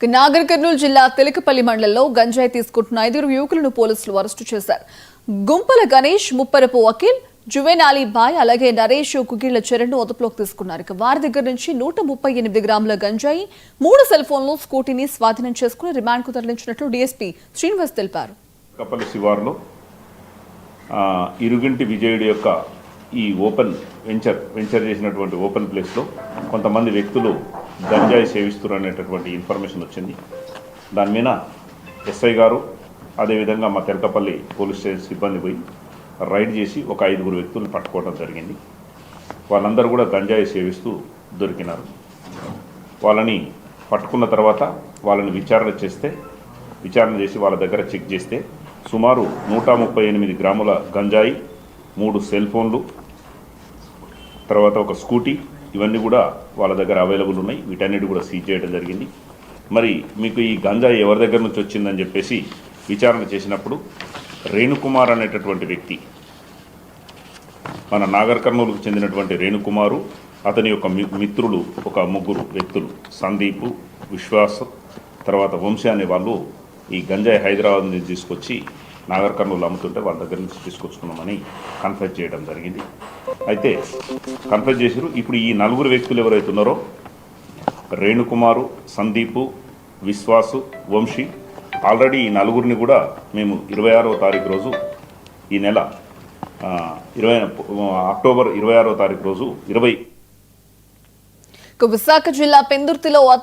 నాగర్ కర్నూలు జిల్లా తెలకపల్లి మండలంలో గంజాయి తీసుకుంటున్న 5 యువకులను పోలీసులు అరెస్టు చేశారు. గుంపల గణేష్, ముప్పరపు వకీల్, జువెనాలి బాయ్ అలాగే నరేష్, కుగిళ్ల చరణ్ అదుపులోకి తీసుకున్నారు. వారి దగ్గర నుంచి 138 గ్రాముల గంజాయి, 3 సెల్ ఫోన్లు, స్కూటీని స్వాధీనం చేసుకుని రిమాండ్ కు తరలించినట్లు డీఎస్పీ శ్రీనివాస్ తెలిపారు. కపల్లి శివార్లో ఇరుగింటి విజయుడి యొక్క ఈ వెంచర్ చేసినటువంటి ఓపెన్ ప్లేస్లో కొంతమంది వ్యక్తులు గంజాయి సేవిస్తున్నారు అనేటటువంటి ఇన్ఫర్మేషన్ వచ్చింది. దాని మీద ఎస్ఐ గారు అదేవిధంగా మా తెలకపల్లి పోలీస్ స్టేషన్ సిబ్బంది పోయి రైడ్ చేసి ఒక 5 వ్యక్తులను పట్టుకోవడం జరిగింది. వాళ్ళందరూ కూడా గంజాయి సేవిస్తూ దొరికినారు. వాళ్ళని పట్టుకున్న తర్వాత వాళ్ళని విచారణ చేసి వాళ్ళ దగ్గర చెక్ చేస్తే సుమారు 138 గ్రాముల గంజాయి, 3 సెల్ ఫోన్లు, తర్వాత ఒక స్కూటీ, ఇవన్నీ కూడా వాళ్ళ దగ్గర అవైలబుల్ ఉన్నాయి. వీటన్నిటి కూడా సీజ్ చేయడం జరిగింది. మరి మీకు ఈ గంజాయి ఎవరి దగ్గర నుంచి వచ్చిందని చెప్పేసి విచారణ చేసినప్పుడు రేణుకుమార్ అనేటటువంటి వ్యక్తి, మన నాగర్ కర్నూలుకు చెందినటువంటి రేణుకుమారు, అతని యొక్క మిత్రులు ఒక 3 వ్యక్తులు, సందీప్, విశ్వాస్, తర్వాత వంశీ అనే వాళ్ళు ఈ గంజాయి హైదరాబాద్ నుంచి తీసుకొచ్చి నాగర్ కర్నూలు అమ్ముతుంటే వాళ్ళ దగ్గర నుంచి తీసుకొచ్చుకున్నామని కన్ఫెస్ చేయడం జరిగింది. అయితే కన్ఫెస్ చేశారు. ఇప్పుడు ఈ 4 వ్యక్తులు ఎవరైతే ఉన్నారో రేణుకుమారు, సందీపు, విశ్వాసు, వంశీ, ఆల్రెడీ ఈ 4 కూడా మేము 26వ తారీఖు రోజు ఈ నెల అక్టోబర్ 26వ తారీఖు రోజు విశాఖ జిల్లా పెందుర్తిలో